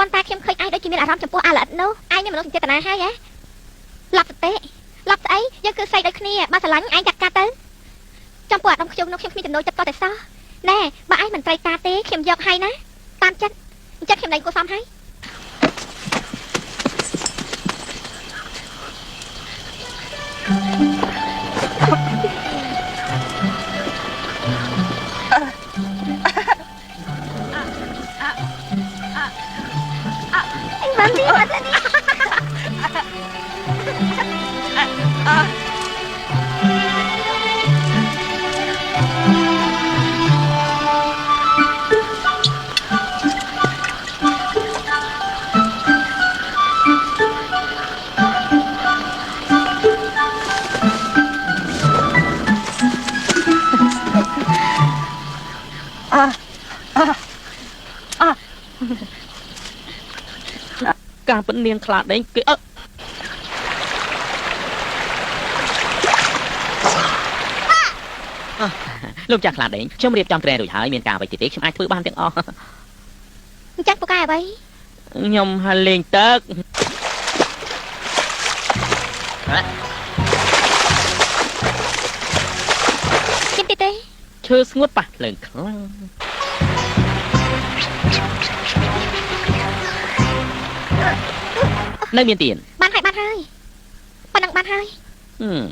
នតាខ្ញុំឃើញឯងដូចជាមានអារម្មណ៍ចំពោះអាល្អិតនោះឯងមានមនោសញ្ចេតនាហើយហ៎ឡប់សតិឡប់ស្អីយើងគឺស្អីដូចគ្នាបើស្រឡាញ់ឯងចាត់ការទៅចំពោះអារម្មណ៍ខ្ញុំនោះខ្ញុំគ្មានចំណូលចិត្តតតែសោះណែបើឯងមិនត្រូវការទេខ្ញុំយកឲ្យណាតាមចិត្តខ្ញុំដេញគួសមហើយMami, mata ni. Càng vẫn niên khá đấy cái lúc chặt là đấy trong điệp trong tre rồi hỏi miền cả vậy thì tiếc ai thưa ban tiếng o chắc có cái vậy nhom hai liền tớt kim tê tê chưa ngút bạc lần khăng nơi miền tiền ban hai ban hai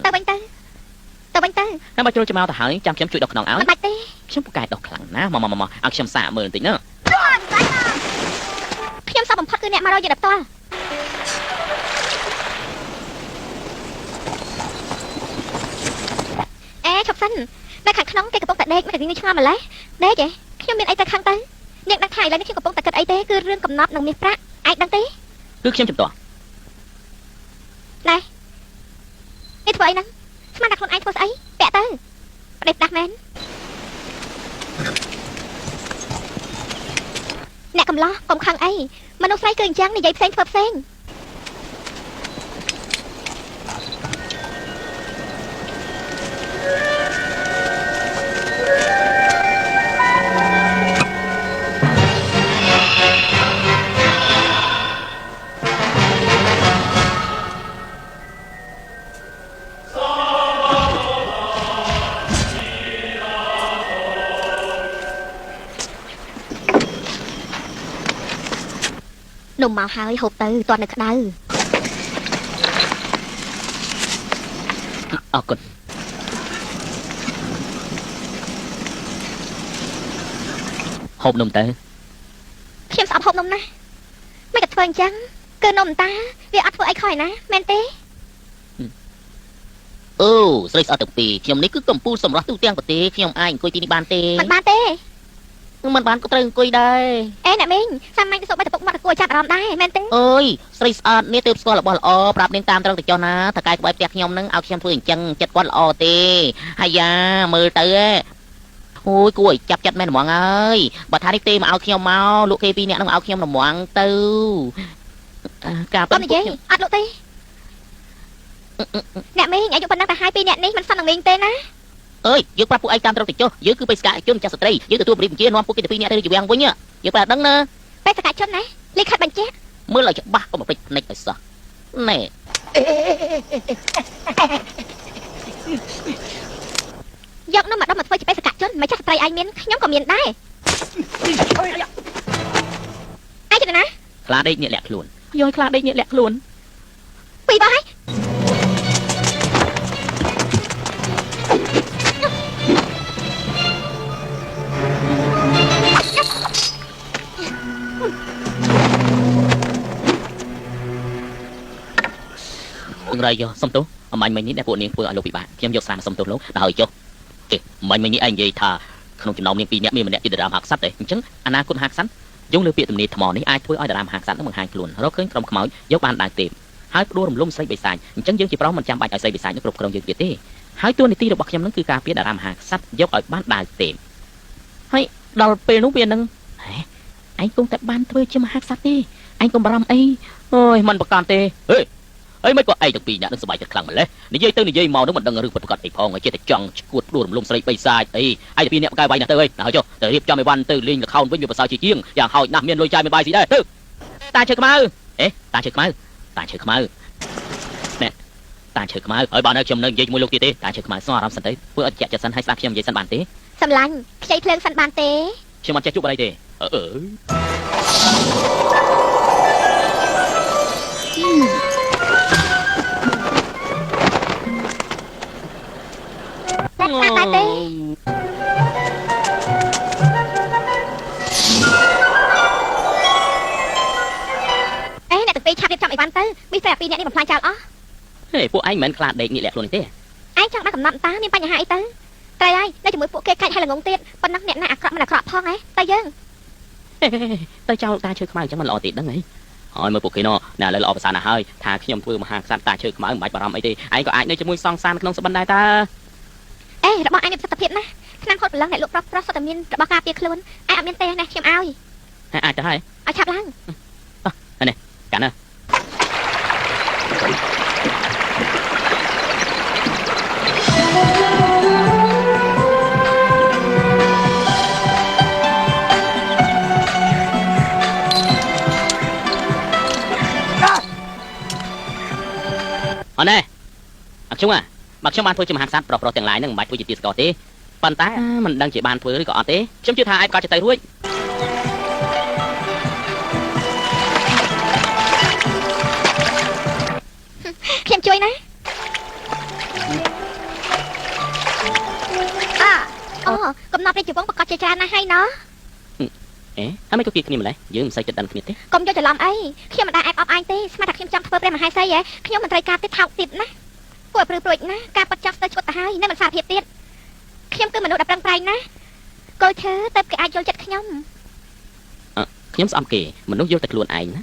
tao bánh tơ nó bao nhiêu cho mau ta hỏi chăm chăm chui độc nòng áo bạch tê chăm một cái độc lẳng ná mà ăn chăm xả mờ tính nữaខ្ញុំសោះបំផុតគឺអ្នកមករកយកដល់ផ្ទាល់អេឈប់សិននៅខាងក្នុងគេកំពុងតែដេកមិនតែឆ្ងល់ម្លេះដេកហ៎ខ្ញុំមានអីទៅខាងទៅអ្នកដឹងថាឥឡូវនេះខ្ញុំកំពុងតែគិតអីទេគឺរឿងកំណត់នឹងមាសប្រាក់ឯងដឹងទេគឺខ្ញុំចំទាស់ណែនេះធ្វើអីហ្នឹងស្មានតែខ្លួនឯងធ្វើស្អីពាក់ទៅប្តេជ្ញាមែនអ្នកកំឡោះកុំខឹងអីមនុស្សស្រីគឺអញ្ចឹងនិយាយផ្សេងធ្វើផ្សេងនំមកហើយហូបទៅតើនៅក្តៅអរគុណហូបនំទៅខ្ញុំស្អប់ហូបនំណាមិនក៏ធ្វើអញ្ចឹងគឺនំតាវាអត់ធ្វើអីខុសឯណាមែនទេអូស្រីស្អត់ទាំងពីរខ្ញុំនេះគឺកំពូលសម្រាប់ទូទាំងប្រទេសខ្ញុំអាចអង្គុយទីនេះបានទេមិនបានទេមិនបានក៏ត្រូវអង្គុយដែរអេអ្នកមីងសាមញ្ញទៅសុំបែរទៅពុកមកគួរចាប់អារម្មណ៍ដែរមែនទេអើយស្រីស្អាតនេះទើបស្គាល់របស់ល្អប្រាប់នាងតាមត្រង់ទៅចុះណាតកែក្បែរផ្ទះខ្ញុំនឹងឲ្យខ្ញុំធ្វើអញ្ចឹងចិត្តគាត់ល្អទេហើយយ៉ាមើលទៅអូយគួរឲ្យចាប់ចិត្តមែនហ្មងហើយបើថានេះទេមកឲ្យខ្ញុំមកលោកគេពីរនាក់នឹងឲ្យខ្ញុំរមាំងទៅការប៉ុណ្ណឹងនិយាយអត់លោកទេអ្នកមីងអាយុប៉ុណ្ណឹងតែឲ្យពីរនាក់នេះមិនសន្និងទេណាអើយយើងប្រាប់ពួកឯងតាមត្រង់ទៅចុះយើងគឺបេសកជនចាស់ស្ត្រីយើងទទួលបរិបទាននាំពួកគេទៅពីរនាក់ទៅជាវាំងវិញយើងប្រាប់ដឹងណាបេសកជនណាលេខខិតបញ្ជាក់មើលឲ្យច្បាស់កុំភ្លេចភ្នែកឲ្យសោះណែយកនំមកដុំមកធ្វើជាបេសកជនមិនចាស់ស្ត្រីឯងមានខ្ញុំក៏មានដែរឯងទៅណាខ្លាដេកញាក់លាក់ខ្លួនយកខ្លាដេកញាក់លាក់ខ្លួនពីបោះហើយរៃយកសុំទោសអមាញ់មិញនេះដែលពួកនាងធ្វើឲ្យលោកពិបាកខ្ញុំយកស្រាសុំទោសលោកដល់ហើយចុះគេអមាញ់មិញនេះឯងនិយាយថាក្នុងចំណោមនាងពីរនាក់មានម្នាក់ជាតារាមហាក្សត្រទេអញ្ចឹងអនាគតហាក្សត្រយងលើពាក្យទំនាយថ្មនេះអាចធ្វើឲ្យតារាមហាក្សត្រនឹងបង្ហាញខ្លួនរកឃើញក្រុមខ្មោចយកបានដើរទេហើយផ្ដួលរំលំស្រីបិសាចអញ្ចឹងយើងជាប្រុសមិនចាំបាច់ឲ្យស្រីបិសាចនឹងគ្រប់គ្រងយើងទៀតទេហើយតួនាទីរបស់ខ្ញុំនឹងគឺការពារតារាមហាក្សត្រយកឲ្យបានដើរទេហើយដល់ពេលនោះវានឹងឯងគង់តែបានធ្វើជាមហាក្សត្រទេឯងកុំបារម្ភអីអូយមិនប្រកាន់ទេហេអីមិនក៏ឯងទាំងពីរនាក់នឹងសប្បាយចិត្តខ្លាំងម្ល៉េះនិយាយទៅនិយាយមកនឹងមិនដឹងរឿងប្រកាសអីផងចេះតែចង់ឈួតផ្ដួលរំលំស្រីបិសាចអីឯងពីរនាក់បកែវាយណាស់ទៅអីដល់ចុះទៅរៀបចំអីវ៉ាន់ទៅលេងល្ខោនវិញវាប្រសើរជាជាងយ៉ាងហោចណាស់មានលុយចាយមានបាយស៊ីដែរទៅ តាឈើខ្មៅអេតាឈើខ្មៅតាឈើខ្មៅណែតាឈើខ្មៅហើយបើនៅខ្ញុំនៅនិយាយជាមួយលោកទៀតទេតាឈើខ្មៅសោះអារម្មណ៍សិនទៅធ្វើឲ្យចាក់ចិត្តសិនឲ្យស្ដាប់ខ្ញុំនិយាយសិនបានទេ សម្លាញ់ខ្ចីភ្លើងសិនបានទេ ខ្ញុំអត់ចេះជួបអីទេបានទេអេអ្នកទាំងពីរឆាប់រៀបចំអីវ៉ាន់ទៅមីស្រីអាពីរអ្នកនេះបំផ្លាញចោលអស់ ហេពួកឯងមិនមែនខ្លាចដេកនេះលាក់ខ្លួនទេ ឯងចង់ដាក់កំណត់តាមានបញ្ហាអីទៅត្រូវហើយនៅជាមួយពួកគេកាច់ហើយល្ងងទៀតប៉ុណ្ណឹងអ្នកណាអាក្រក់មិនអាក្រក់ផងហ៎តែយើង ទៅចោលតាឈើខ្មៅអញ្ចឹងមិនល្អទេដឹងហីហើយមើលពួកគេណោះណាឥឡូវល្អប្រសើរណាស់ហើយថាខ្ញុំធ្វើមហាក្សត្រតាឈើខ្មៅមិនបាច់បារម្ភអីទេឯងក៏អាចនៅជាមួយសង្សារក្នុងសបិនដែរតើ អេរបស់ឯងមានប្រសិទ្ធភាពណាស់ឆ្នាំហត់ប្រឡងអ្នកលក់ប្រុសសុទ្ធតែមានរបស់ការពារខ្លួនឯងអត់មានទេណាខ្ញុំឲ្យ អាចទៅហើយ ឲ្យឆាប់ឡើង កាន់ណា អត់ណែអត់ខ្ញុំមកខ្ញុំបានធ្វើជាមហាក្សត្រប្រុសទាំងឡាយហ្នឹងមិនបាច់ធ្វើជាទាសកោទេប៉ុន្តែមិនដឹងជាបានធ្វើឬក៏អត់ទេខ្ញុំជឿថាឯងក៏ចិត្តទៅរួច ខ្ញុំជួយណាអូកំណត់រាជវង្សប្រកាសជាច្រើនណាស់ហើយណោះ អេហើយមិនក៏គៀគ្នាម្លេះយើងមិនសូវចិត្តដឹងគ្នាទេ កុំយកច្រឡំអីខ្ញុំមិនដែលអែបអបអែងទេស្មានថាខ្ញុំចង់ធ្វើព្រះមហាក្សត្រហ៎ខ្ញុំមិនត្រូវការទេថោកទៀតណាពួកព្រឺព្រួយណាការប៉ັດចាប់ស្ទើរឈុតទៅហើយនៅមិនសារភាពទៀតខ្ញុំគឺមនុស្សដែលប្រឹងប្រែងណាកុលឈើទៅគេអាចយល់ចិត្តខ្ញុំ ខ្ញុំស្អប់គេមនុស្សយល់តែខ្លួនឯងណា